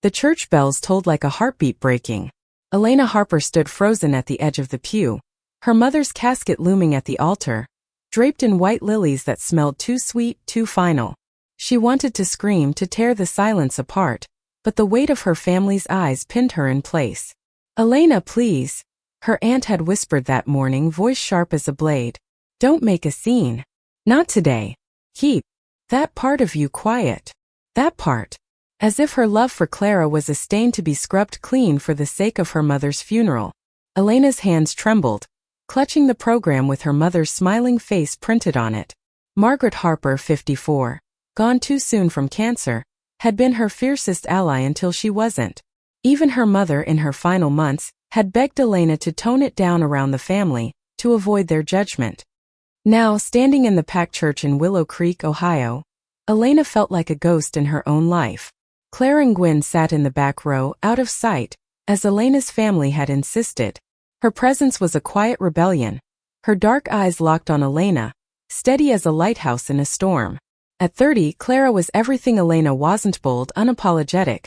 The church bells tolled like a heartbeat breaking. Elena Harper stood frozen at the edge of the pew, her mother's casket looming at the altar, draped in white lilies that smelled too sweet, too final. She wanted to scream, to tear the silence apart, but the weight of her family's eyes pinned her in place. "Elena, please," her aunt had whispered that morning, voice sharp as a blade. "Don't make a scene. Not today. Keep that part of you quiet. That part." As if her love for Clara was a stain to be scrubbed clean for the sake of her mother's funeral. Elena's hands trembled, clutching the program with her mother's smiling face printed on it. Margaret Harper, 54, gone too soon from cancer, had been her fiercest ally until she wasn't. Even her mother, in her final months, had begged Elena to tone it down around the family, to avoid their judgment. Now, standing in the packed church in Willow Creek, Ohio, Elena felt like a ghost in her own life. Claire and Gwen sat in the back row, out of sight, as Elena's family had insisted. Her presence was a quiet rebellion, her dark eyes locked on Elena, steady as a lighthouse in a storm. At 30, Clara was everything Elena wasn't: bold, unapologetic,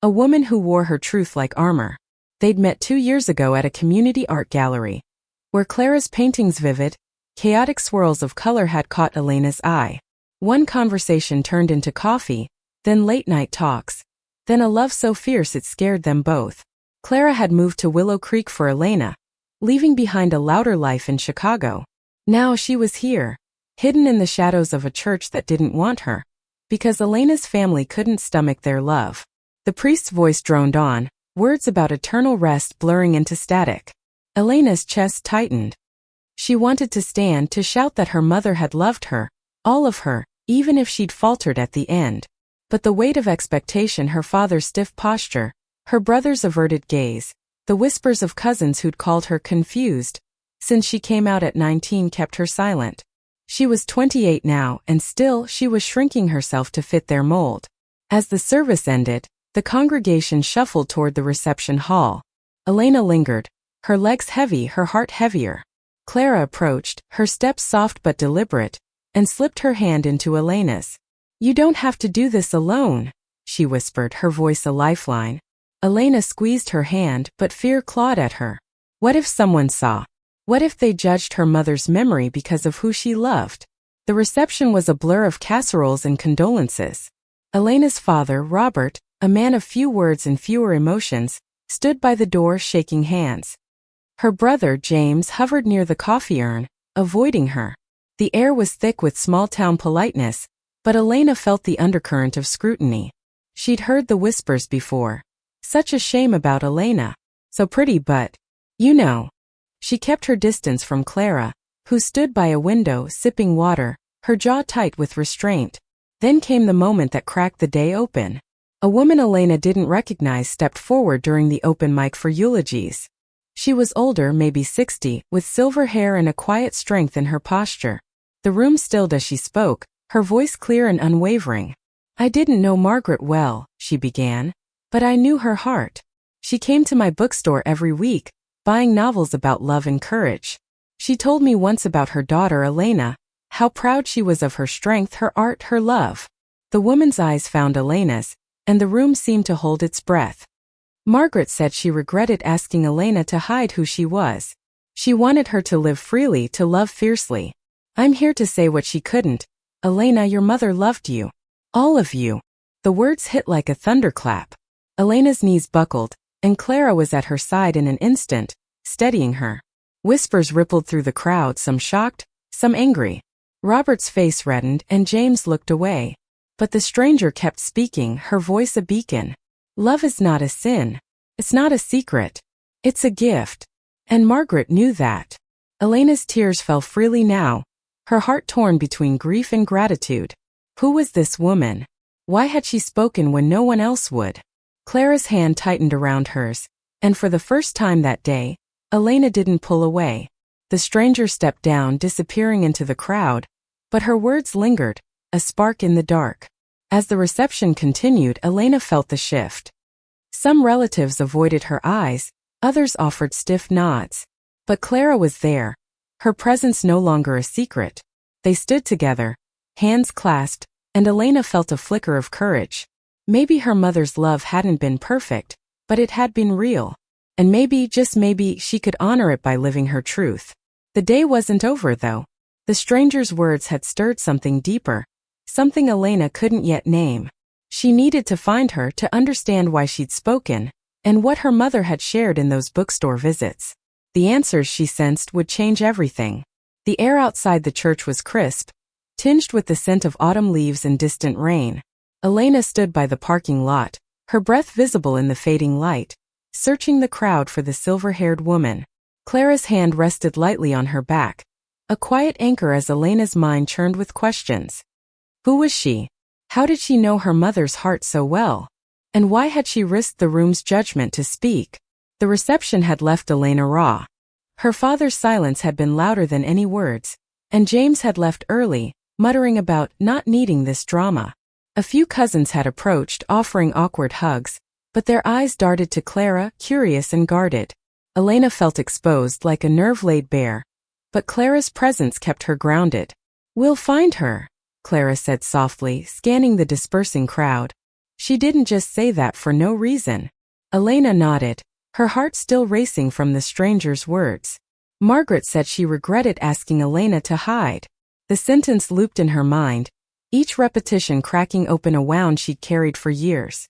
a woman who wore her truth like armor. They'd met 2 years ago at a community art gallery, where Clara's paintings' vivid, chaotic swirls of color had caught Elena's eye. One conversation turned into coffee, then late-night talks, then a love so fierce it scared them both. Clara had moved to Willow Creek for Elena, leaving behind a louder life in Chicago. Now she was here, hidden in the shadows of a church that didn't want her, because Elena's family couldn't stomach their love. The priest's voice droned on, words about eternal rest blurring into static. Elena's chest tightened. She wanted to stand, to shout that her mother had loved her, all of her, even if she'd faltered at the end. But the weight of expectation, her father's stiff posture, her brother's averted gaze, the whispers of cousins who'd called her confused since she came out at 19 kept her silent. She was 28 now, and still she was shrinking herself to fit their mold. As the service ended, the congregation shuffled toward the reception hall. Elena lingered, her legs heavy, her heart heavier. Clara approached, her steps soft but deliberate, and slipped her hand into Elena's. "You don't have to do this alone," she whispered, her voice a lifeline. Elena squeezed her hand, but fear clawed at her. What if someone saw? What if they judged her mother's memory because of who she loved? The reception was a blur of casseroles and condolences. Elena's father, Robert, a man of few words and fewer emotions, stood by the door shaking hands. Her brother, James, hovered near the coffee urn, avoiding her. The air was thick with small-town politeness, but Elena felt the undercurrent of scrutiny. She'd heard the whispers before. Such a shame about Elena. So pretty but, you know. She kept her distance from Clara, who stood by a window sipping water, her jaw tight with restraint. Then came the moment that cracked the day open. A woman Elena didn't recognize stepped forward during the open mic for eulogies. She was older, maybe 60, with silver hair and a quiet strength in her posture. The room stilled as she spoke, her voice clear and unwavering. "I didn't know Margaret well," she began, "but I knew her heart. She came to my bookstore every week, buying novels about love and courage. She told me once about her daughter Elena, how proud she was of her strength, her art, her love." The woman's eyes found Elena's, and the room seemed to hold its breath. Margaret said she regretted asking Elena to hide who she was. She wanted her to live freely, to love fiercely. "I'm here to say what she couldn't. Elena, your mother loved you. All of you." The words hit like a thunderclap. Elena's knees buckled, and Clara was at her side in an instant, steadying her. Whispers rippled through the crowd, some shocked, some angry. Robert's face reddened, and James looked away. But the stranger kept speaking, her voice a beacon. "Love is not a sin. It's not a secret. It's a gift." And Margaret knew that. Elena's tears fell freely now, her heart torn between grief and gratitude. Who was this woman? Why had she spoken when no one else would? Clara's hand tightened around hers, and for the first time that day, Elena didn't pull away. The stranger stepped down, disappearing into the crowd, but her words lingered, a spark in the dark. As the reception continued, Elena felt the shift. Some relatives avoided her eyes, others offered stiff nods. But Clara was there, her presence no longer a secret. They stood together, hands clasped, and Elena felt a flicker of courage. Maybe her mother's love hadn't been perfect, but it had been real. And maybe, just maybe, she could honor it by living her truth. The day wasn't over, though. The stranger's words had stirred something deeper, something Elena couldn't yet name. She needed to find her to understand why she'd spoken, and what her mother had shared in those bookstore visits. The answers, she sensed, would change everything. The air outside the church was crisp, tinged with the scent of autumn leaves and distant rain. Elena stood by the parking lot, her breath visible in the fading light, searching the crowd for the silver-haired woman. Clara's hand rested lightly on her back, a quiet anchor as Elena's mind churned with questions. Who was she? How did she know her mother's heart so well? And why had she risked the room's judgment to speak? The reception had left Elena raw. Her father's silence had been louder than any words, and James had left early, muttering about not needing this drama. A few cousins had approached, offering awkward hugs, but their eyes darted to Clara, curious and guarded. Elena felt exposed like a nerve laid bare, but Clara's presence kept her grounded. "We'll find her," Clara said softly, scanning the dispersing crowd. She didn't just say that for no reason. Elena nodded, her heart still racing from the stranger's words. Margaret said she regretted asking Elena to hide. The sentence looped in her mind, each repetition cracking open a wound she'd carried for years.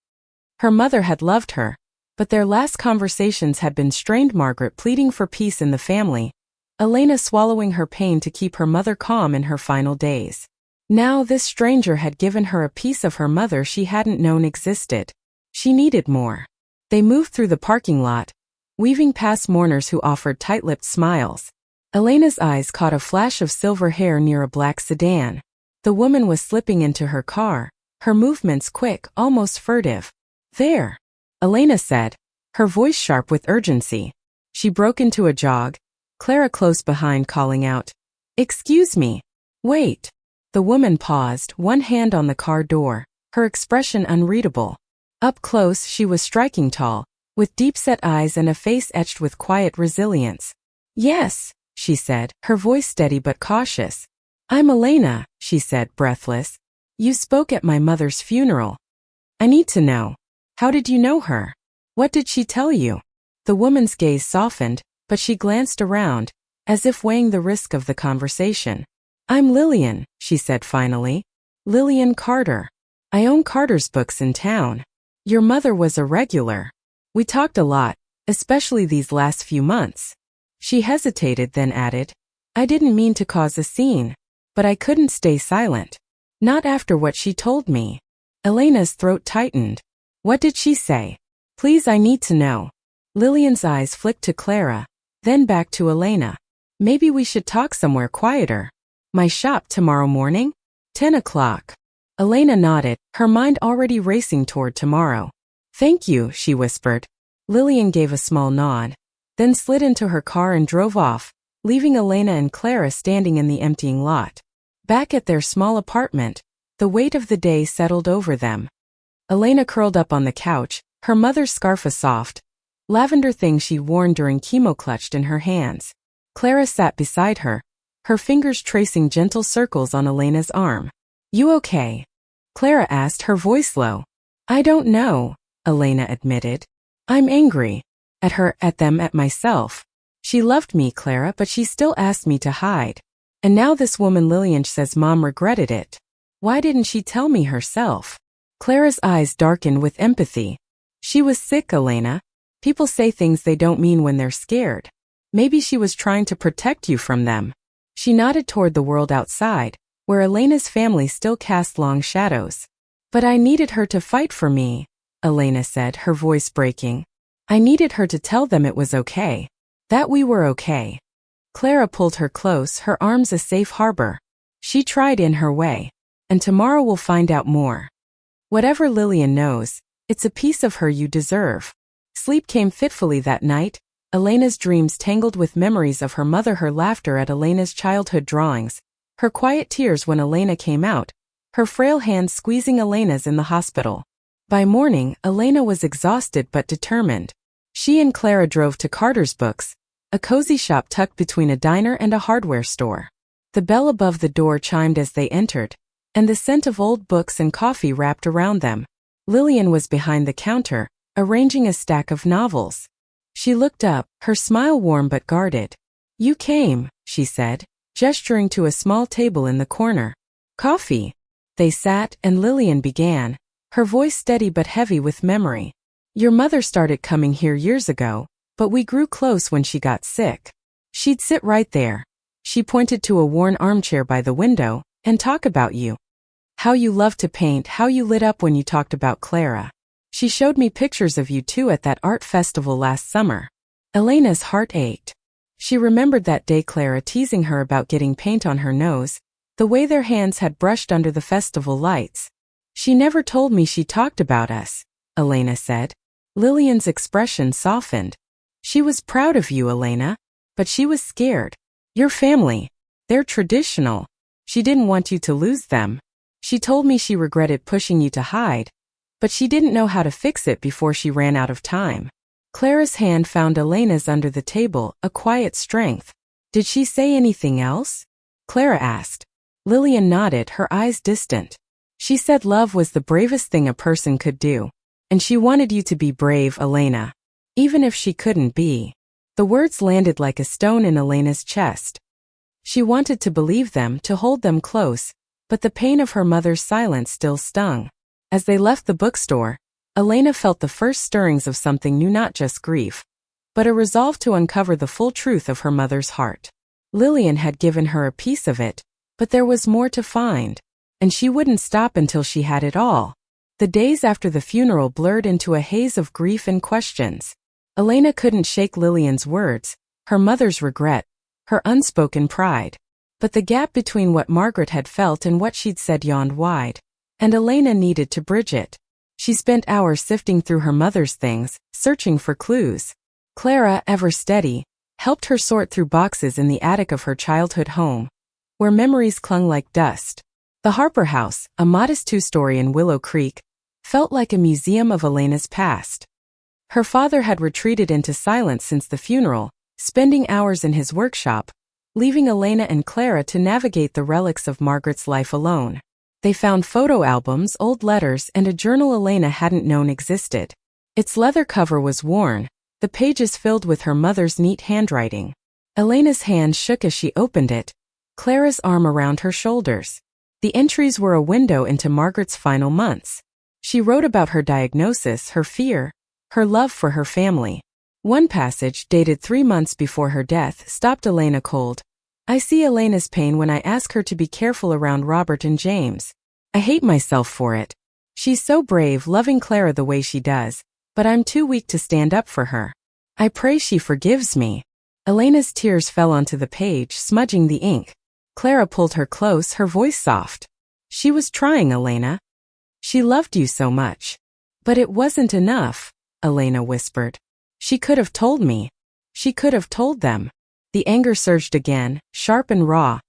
Her mother had loved her, but their last conversations had been strained. Margaret pleading for peace in the family, Elena swallowing her pain to keep her mother calm in her final days. Now this stranger had given her a piece of her mother she hadn't known existed. She needed more. They moved through the parking lot, weaving past mourners who offered tight-lipped smiles. Elena's eyes caught a flash of silver hair near a black sedan. The woman was slipping into her car, her movements quick, almost furtive. "There," Elena said, her voice sharp with urgency. She broke into a jog, Clara close behind calling out, "Excuse me." "Wait." The woman paused, one hand on the car door, her expression unreadable. Up close she was striking tall, with deep-set eyes and a face etched with quiet resilience. "Yes," she said, her voice steady but cautious. "I'm Elena," she said, breathless. "You spoke at my mother's funeral. I need to know. How did you know her? What did she tell you?" The woman's gaze softened, but she glanced around, as if weighing the risk of the conversation. "I'm Lillian," she said finally. "Lillian Carter. I own Carter's books in town. Your mother was a regular. We talked a lot, especially these last few months." She hesitated, then added, "I didn't mean to cause a scene, but I couldn't stay silent. Not after what she told me." Elena's throat tightened. "What did she say? Please, I need to know." Lillian's eyes flicked to Clara, then back to Elena. "Maybe we should talk somewhere quieter. My shop tomorrow morning? 10 o'clock. Elena nodded, her mind already racing toward tomorrow. "Thank you," she whispered. Lillian gave a small nod, then slid into her car and drove off, leaving Elena and Clara standing in the emptying lot. Back at their small apartment, the weight of the day settled over them. Elena curled up on the couch, her mother's scarf a soft, lavender thing she'd worn during chemo clutched in her hands. Clara sat beside her, her fingers tracing gentle circles on Elena's arm. "You okay?" Clara asked, her voice low. "I don't know," Elena admitted. "I'm angry. At her, at them, at myself. She loved me, Clara, but she still asked me to hide. And now this woman Lillian says Mom regretted it. Why didn't she tell me herself?" Clara's eyes darkened with empathy. "She was sick, Elena. People say things they don't mean when they're scared. Maybe she was trying to protect you from them." She nodded toward the world outside, where Elena's family still cast long shadows. "But I needed her to fight for me," Elena said, her voice breaking. "I needed her to tell them it was okay. That we were okay." Clara pulled her close, her arms a safe harbor. "She tried in her way. And tomorrow we'll find out more. Whatever Lillian knows, it's a piece of her you deserve." Sleep came fitfully that night, Elena's dreams tangled with memories of her mother, her laughter at Elena's childhood drawings, her quiet tears when Elena came out, her frail hands squeezing Elena's in the hospital. By morning, Elena was exhausted but determined. She and Clara drove to Carter's Books, a cozy shop tucked between a diner and a hardware store. The bell above the door chimed as they entered, and the scent of old books and coffee wrapped around them. Lillian was behind the counter, arranging a stack of novels. She looked up, her smile warm but guarded. "You came," she said, gesturing to a small table in the corner. "Coffee." They sat, and Lillian began, her voice steady but heavy with memory. "Your mother started coming here years ago, but we grew close when she got sick. She'd sit right there." She pointed to a worn armchair by the window, "and talk about you. How you loved to paint, how you lit up when you talked about Clara. She showed me pictures of you two at that art festival last summer." Elena's heart ached. She remembered that day Clara teasing her about getting paint on her nose, the way their hands had brushed under the festival lights. "She never told me she talked about us," Elena said. Lillian's expression softened. "She was proud of you, Elena, but she was scared. Your family, they're traditional. She didn't want you to lose them. She told me she regretted pushing you to hide, but she didn't know how to fix it before she ran out of time." Clara's hand found Elena's under the table, a quiet strength. "Did she say anything else?" Clara asked. Lillian nodded, her eyes distant. "She said love was the bravest thing a person could do. And she wanted you to be brave, Elena. Even if she couldn't be." The words landed like a stone in Elena's chest. She wanted to believe them, to hold them close, but the pain of her mother's silence still stung. As they left the bookstore, Elena felt the first stirrings of something new, not just grief, but a resolve to uncover the full truth of her mother's heart. Lillian had given her a piece of it, but there was more to find, and she wouldn't stop until she had it all. The days after the funeral blurred into a haze of grief and questions. Elena couldn't shake Lillian's words, her mother's regret, her unspoken pride. But the gap between what Margaret had felt and what she'd said yawned wide, and Elena needed to bridge it. She spent hours sifting through her mother's things, searching for clues. Clara, ever steady, helped her sort through boxes in the attic of her childhood home, where memories clung like dust. The Harper House, a modest two-story in Willow Creek, felt like a museum of Elena's past. Her father had retreated into silence since the funeral, spending hours in his workshop, leaving Elena and Clara to navigate the relics of Margaret's life alone. They found photo albums, old letters, and a journal Elena hadn't known existed. Its leather cover was worn, the pages filled with her mother's neat handwriting. Elena's hand shook as she opened it, Clara's arm around her shoulders. The entries were a window into Margaret's final months. She wrote about her diagnosis, her fear, her love for her family. One passage, dated 3 months before her death, stopped Elena cold. "I see Elena's pain when I ask her to be careful around Robert and James. I hate myself for it. She's so brave, loving Clara the way she does, but I'm too weak to stand up for her. I pray she forgives me." Elena's tears fell onto the page, smudging the ink. Clara pulled her close, her voice soft. "She was trying, Elena. She loved you so much." "But it wasn't enough," Elena whispered. "She could have told me. She could have told them." The anger surged again, sharp and raw.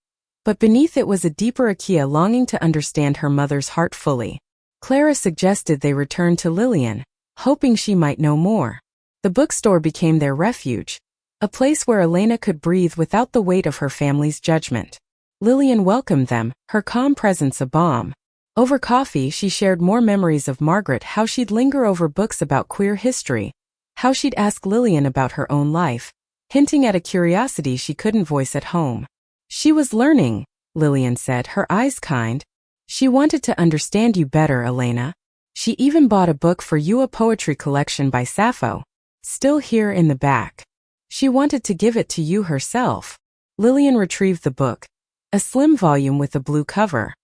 But beneath it was a deeper Akia longing to understand her mother's heart fully. Clara suggested they return to Lillian, hoping she might know more. The bookstore became their refuge, a place where Elena could breathe without the weight of her family's judgment. Lillian welcomed them, her calm presence a balm. Over coffee, she shared more memories of Margaret, how she'd linger over books about queer history, how she'd ask Lillian about her own life, hinting at a curiosity she couldn't voice at home. "She was learning," Lillian said, her eyes kind. "She wanted to understand you better, Elena. She even bought a book for you, a poetry collection by Sappho, still here in the back. She wanted to give it to you herself." Lillian retrieved the book, a slim volume with a blue cover.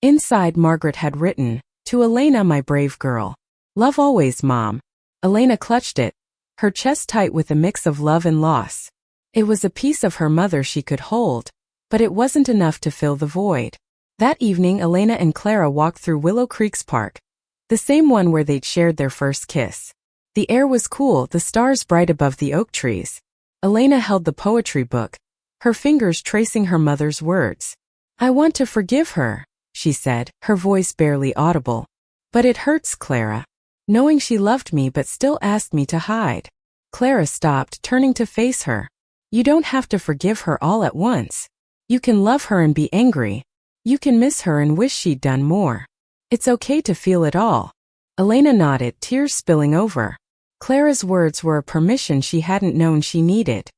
Inside, Margaret had written, "To Elena, my brave girl. Love always, Mom." Elena clutched it, her chest tight with a mix of love and loss. It was a piece of her mother she could hold, but it wasn't enough to fill the void. That evening, Elena and Clara walked through Willow Creek's park, the same one where they'd shared their first kiss. The air was cool, the stars bright above the oak trees. Elena held the poetry book, her fingers tracing her mother's words. "I want to forgive her," she said, her voice barely audible. "But it hurts, Clara, knowing she loved me but still asked me to hide." Clara stopped, turning to face her. "You don't have to forgive her all at once. You can love her and be angry. You can miss her and wish she'd done more. It's okay to feel it all." Elena nodded, tears spilling over. Clara's words were a permission she hadn't known she needed.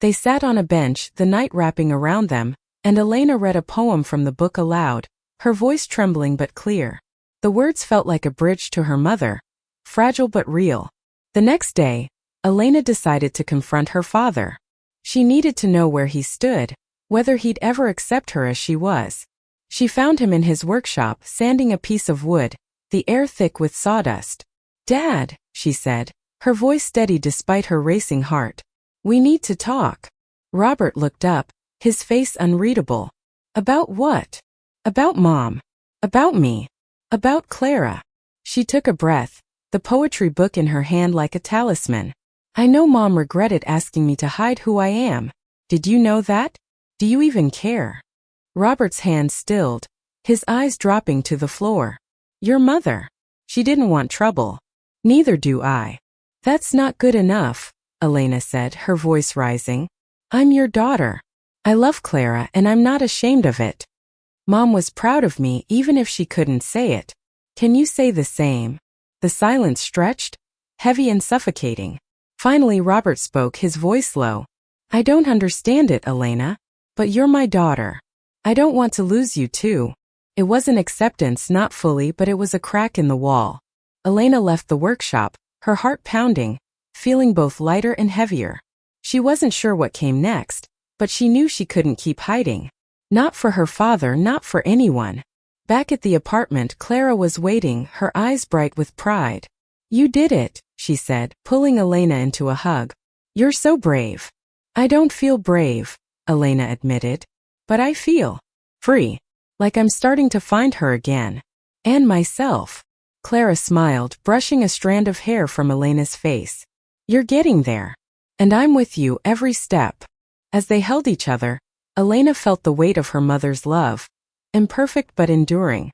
They sat on a bench, the night wrapping around them, and Elena read a poem from the book aloud, her voice trembling but clear. The words felt like a bridge to her mother, fragile but real. The next day, Elena decided to confront her father. She needed to know where he stood, whether he'd ever accept her as she was. She found him in his workshop, sanding a piece of wood, the air thick with sawdust. "Dad," she said, her voice steady despite her racing heart. "We need to talk." Robert looked up, his face unreadable. "About what?" "About Mom. About me. About Clara." She took a breath, the poetry book in her hand like a talisman. "I know Mom regretted asking me to hide who I am. Did you know that? Do you even care?" Robert's hand stilled, his eyes dropping to the floor. "Your mother. She didn't want trouble. Neither do I." "That's not good enough," Elena said, her voice rising. "I'm your daughter. I love Clara and I'm not ashamed of it. Mom was proud of me even if she couldn't say it. Can you say the same?" The silence stretched, heavy and suffocating. Finally Robert spoke, his voice low. "I don't understand it, Elena. But you're my daughter. I don't want to lose you too." It wasn't acceptance, not fully, but it was a crack in the wall. Elena left the workshop, her heart pounding, feeling both lighter and heavier. She wasn't sure what came next, but she knew she couldn't keep hiding. Not for her father, not for anyone. Back at the apartment, Clara was waiting, her eyes bright with pride. "You did it," she said, pulling Elena into a hug. "You're so brave." "I don't feel brave," Elena admitted. "But I feel free. Like I'm starting to find her again. And myself." Clara smiled, brushing a strand of hair from Elena's face. "You're getting there. And I'm with you every step." As they held each other, Elena felt the weight of her mother's love, imperfect but enduring.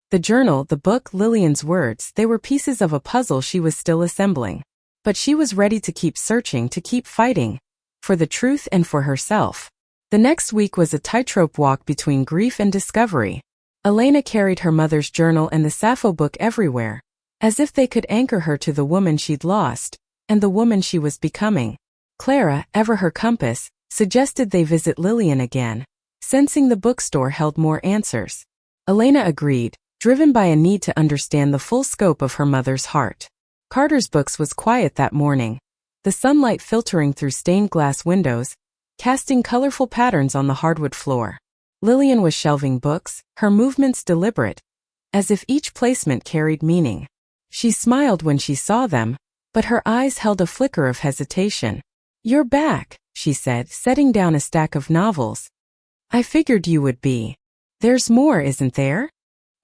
The journal, the book, Lillian's words, they were pieces of a puzzle she was still assembling. But she was ready to keep searching, to keep fighting, for the truth and for herself. The next week was a tightrope walk between grief and discovery. Elena carried her mother's journal and the Sappho book everywhere, as if they could anchor her to the woman she'd lost, and the woman she was becoming. Clara, ever her compass, suggested they visit Lillian again, sensing the bookstore held more answers. Elena agreed, driven by a need to understand the full scope of her mother's heart. Carter's Books was quiet that morning, the sunlight filtering through stained glass windows, casting colorful patterns on the hardwood floor. Lillian was shelving books, her movements deliberate, as if each placement carried meaning. She smiled when she saw them, but her eyes held a flicker of hesitation. "You're back," she said, setting down a stack of novels. "I figured you would be." "There's more, isn't there?"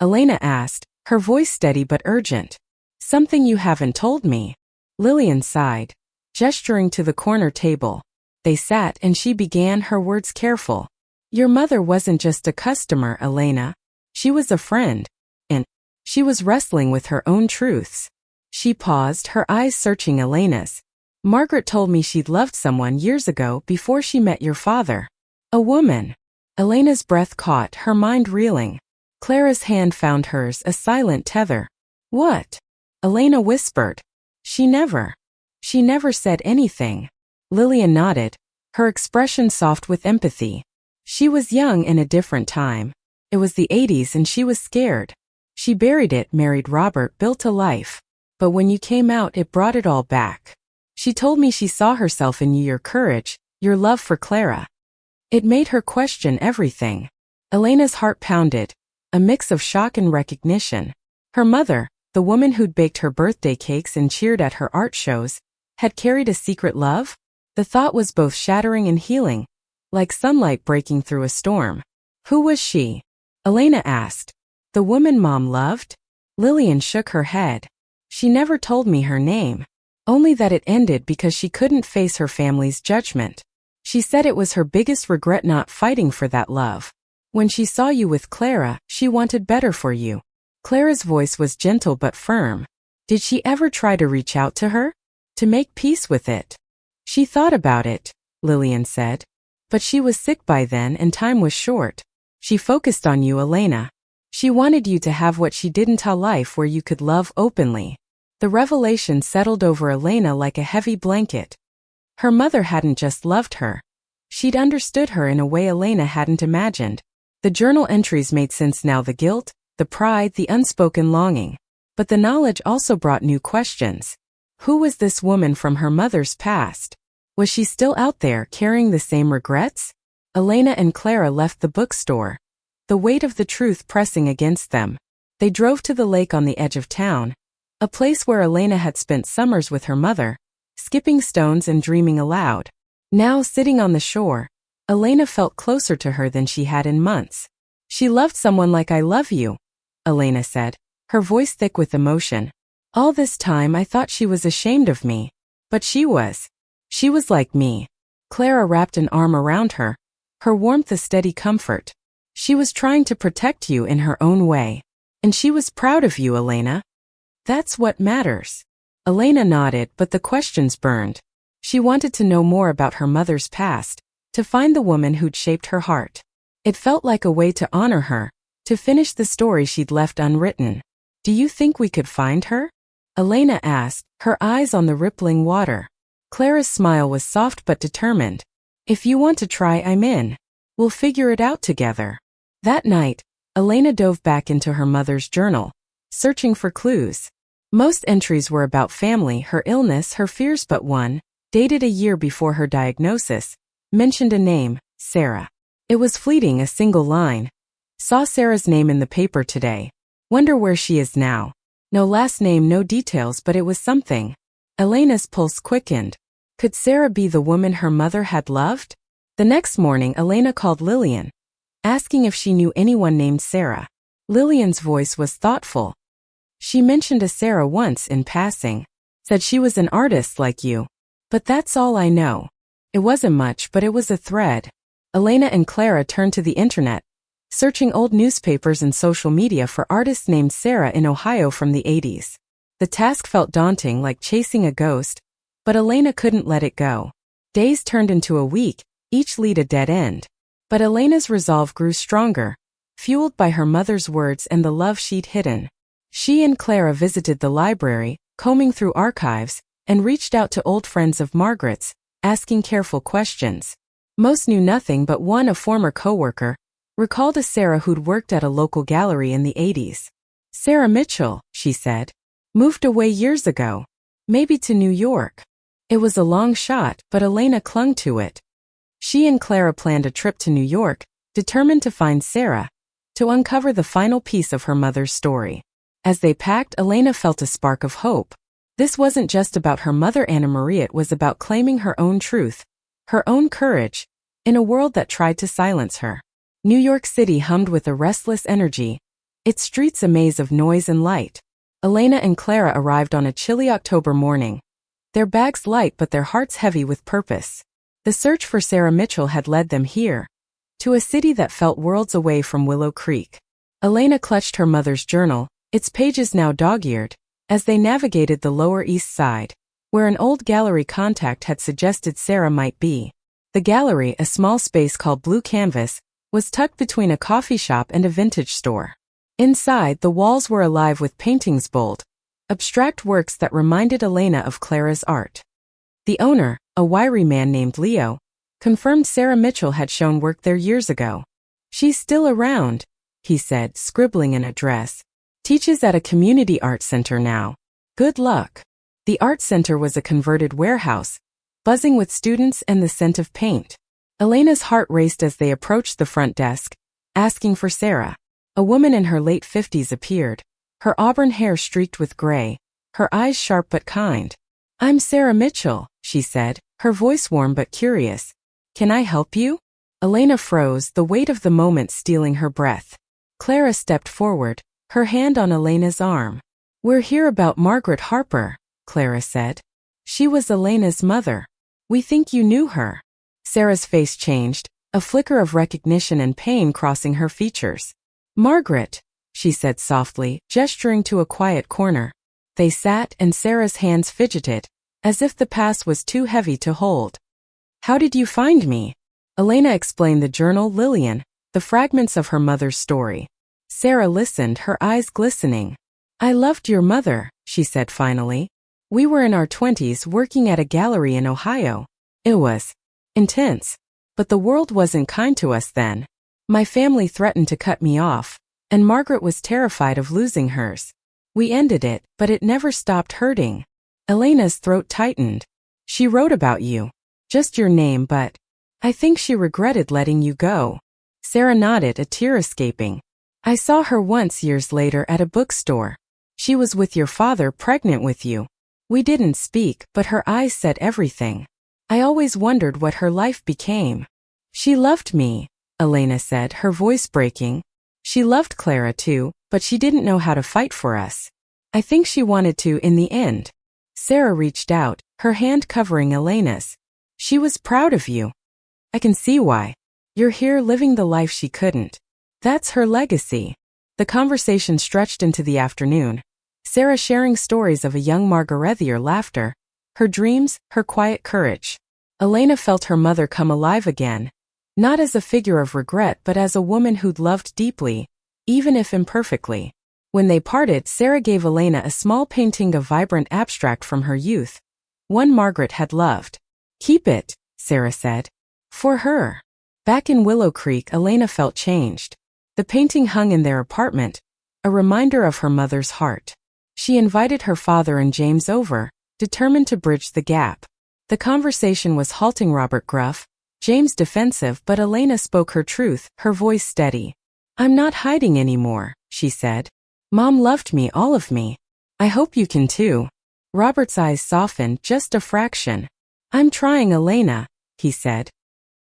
Elena asked, her voice steady but urgent. "Something you haven't told me." Lillian sighed, gesturing to the corner table. They sat and she began, her words careful. "Your mother wasn't just a customer, Elena. She was a friend. And she was wrestling with her own truths." She paused, her eyes searching Elena's. "Margaret told me she'd loved someone years ago before she met your father. A woman." Elena's breath caught, her mind reeling. Clara's hand found hers, a silent tether. "What?" Elena whispered. She never said anything." Lillian nodded, her expression soft with empathy. "She was young in a different time. It was the 80s and she was scared. She buried it, married Robert, built a life. But when you came out, it brought it all back. She told me she saw herself in you, your courage, your love for Clara. It made her question everything." Elena's heart pounded, a mix of shock and recognition. Her mother, the woman who'd baked her birthday cakes and cheered at her art shows, had carried a secret love? The thought was both shattering and healing, like sunlight breaking through a storm. "Who was she?" Elena asked. "The woman Mom loved?" Lillian shook her head. "She never told me her name. Only that it ended because she couldn't face her family's judgment. She said it was her biggest regret not fighting for that love. When she saw you with Clara, she wanted better for you." Clara's voice was gentle but firm. "Did she ever try to reach out to her? To make peace with it?" "She thought about it," Lillian said. "But she was sick by then and time was short. She focused on you, Elena. She wanted you to have what she didn't tell life, where you could love openly. The revelation settled over Elena like a heavy blanket. Her mother hadn't just loved her. She'd understood her in a way Elena hadn't imagined. The journal entries made sense now, the guilt, the pride, the unspoken longing. But the knowledge also brought new questions. Who was this woman from her mother's past? Was she still out there carrying the same regrets? Elena and Clara left the bookstore, the weight of the truth pressing against them. They drove to the lake on the edge of town, a place where Elena had spent summers with her mother, skipping stones and dreaming aloud. Now, sitting on the shore, Elena felt closer to her than she had in months. She loved someone like I love you, Elena said, her voice thick with emotion. All this time I thought she was ashamed of me. But she was. She was like me. Clara wrapped an arm around her, her warmth a steady comfort. She was trying to protect you in her own way. And she was proud of you, Elena. That's what matters. Elena nodded, but the questions burned. She wanted to know more about her mother's past, to find the woman who'd shaped her heart. It felt like a way to honor her, to finish the story she'd left unwritten. Do you think we could find her? Elena asked, her eyes on the rippling water. Clara's smile was soft but determined. If you want to try, I'm in. We'll figure it out together. That night, Elena dove back into her mother's journal, searching for clues. Most entries were about family, her illness, her fears, but one, dated a year before her diagnosis, mentioned a name, Sarah. It was fleeting, a single line. Saw Sarah's name in the paper today. Wonder where she is now. No last name, no details, but it was something. Elena's pulse quickened. Could Sarah be the woman her mother had loved? The next morning, Elena called Lillian, asking if she knew anyone named Sarah. Lillian's voice was thoughtful. She mentioned a Sarah once in passing. Said she was an artist like you. But that's all I know. It wasn't much, but it was a thread. Elena and Clara turned to the internet, searching old newspapers and social media for artists named Sarah in Ohio from the 80s. The task felt daunting, like chasing a ghost, but Elena couldn't let it go. Days turned into a week, each lead a dead end. But Elena's resolve grew stronger, fueled by her mother's words and the love she'd hidden. She and Clara visited the library, combing through archives, and reached out to old friends of Margaret's, asking careful questions. Most knew nothing, but one, a former coworker, recalled a Sarah who'd worked at a local gallery in the 80s. Sarah Mitchell, she said. Moved away years ago. Maybe to New York. It was a long shot, but Elena clung to it. She and Clara planned a trip to New York, determined to find Sarah, to uncover the final piece of her mother's story. As they packed, Elena felt a spark of hope. This wasn't just about her mother Anna Marie, it was about claiming her own truth, her own courage, in a world that tried to silence her. New York City hummed with a restless energy, its streets a maze of noise and light. Elena and Clara arrived on a chilly October morning, their bags light but their hearts heavy with purpose. The search for Sarah Mitchell had led them here, to a city that felt worlds away from Willow Creek. Elena clutched her mother's journal, its pages now dog-eared, as they navigated the Lower East Side, where an old gallery contact had suggested Sarah might be. The gallery, a small space called Blue Canvas, was tucked between a coffee shop and a vintage store. Inside, the walls were alive with paintings, bold, abstract works that reminded Elena of Clara's art. The owner, a wiry man named Leo, confirmed Sarah Mitchell had shown work there years ago. She's still around, he said, scribbling an address. Teaches at a community art center now. Good luck. The art center was a converted warehouse, buzzing with students and the scent of paint. Elena's heart raced as they approached the front desk, asking for Sarah. A woman in her late 50s appeared, her auburn hair streaked with gray, her eyes sharp but kind. I'm Sarah Mitchell, she said, her voice warm but curious. Can I help you? Elena froze, the weight of the moment stealing her breath. Clara stepped forward, her hand on Elena's arm. We're here about Margaret Harper, Clara said. She was Elena's mother. We think you knew her. Sarah's face changed, a flicker of recognition and pain crossing her features. Margaret, she said softly, gesturing to a quiet corner. They sat and Sarah's hands fidgeted, as if the past was too heavy to hold. How did you find me? Elena explained the journal, Lillian, the fragments of her mother's story. Sarah listened, her eyes glistening. I loved your mother, she said finally. We were in our 20s working at a gallery in Ohio. It was intense. But the world wasn't kind to us then. My family threatened to cut me off, and Margaret was terrified of losing hers. We ended it, but it never stopped hurting. Elena's throat tightened. She wrote about you. Just your name, but I think she regretted letting you go. Sarah nodded, a tear escaping. I saw her once years later at a bookstore. She was with your father, pregnant with you. We didn't speak, but her eyes said everything. I always wondered what her life became. She loved me, Elena said, her voice breaking. She loved Clara too, but she didn't know how to fight for us. I think she wanted to in the end. Sarah reached out, her hand covering Elena's. She was proud of you. I can see why. You're here living the life she couldn't. That's her legacy. The conversation stretched into the afternoon. Sarah sharing stories of a young Margaret, their laughter, her dreams, her quiet courage. Elena felt her mother come alive again, not as a figure of regret but as a woman who'd loved deeply, even if imperfectly. When they parted, Sarah gave Elena a small painting of vibrant abstract from her youth, one Margaret had loved. Keep it, Sarah said. For her. Back in Willow Creek, Elena felt changed. The painting hung in their apartment, a reminder of her mother's heart. She invited her father and James over, determined to bridge the gap. The conversation was halting. Robert gruff, James defensive, but Elena spoke her truth, her voice steady. I'm not hiding anymore, she said. Mom loved me, all of me. I hope you can too. Robert's eyes softened just a fraction. I'm trying, Elena, he said.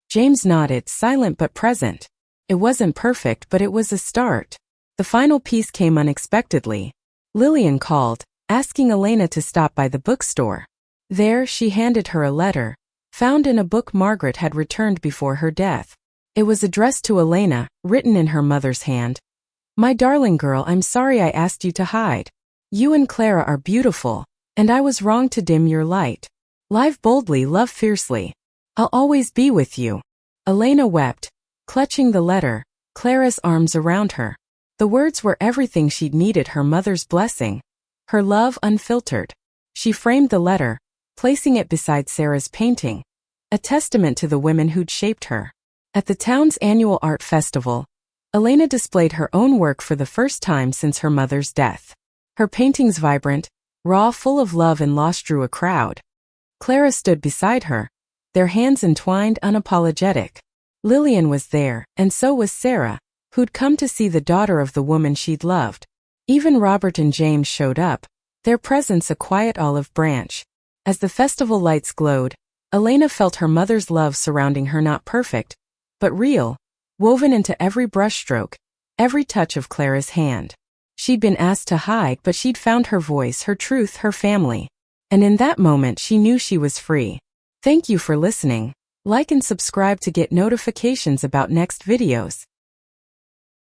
James nodded, silent but present. It wasn't perfect, but it was a start. The final piece came unexpectedly. Lillian called, asking Elena to stop by the bookstore. There, she handed her a letter, found in a book Margaret had returned before her death. It was addressed to Elena, written in her mother's hand. My darling girl, I'm sorry I asked you to hide. You and Clara are beautiful, and I was wrong to dim your light. Live boldly, love fiercely. I'll always be with you. Elena wept, clutching the letter, Clara's arms around her. The words were everything she'd needed, her mother's blessing, her love unfiltered. She framed the letter, placing it beside Sarah's painting, a testament to the women who'd shaped her. At the town's annual art festival, Elena displayed her own work for the first time since her mother's death. Her paintings vibrant, raw, full of love and loss drew a crowd. Clara stood beside her, their hands entwined, unapologetic. Lillian was there, and so was Sarah, who'd come to see the daughter of the woman she'd loved. Even Robert and James showed up, their presence a quiet olive branch. As the festival lights glowed, Elena felt her mother's love surrounding her, not perfect, but real, woven into every brushstroke, every touch of Clara's hand. She'd been asked to hide, but she'd found her voice, her truth, her family. And in that moment she knew she was free. Thank you for listening. Like and subscribe to get notifications about next videos.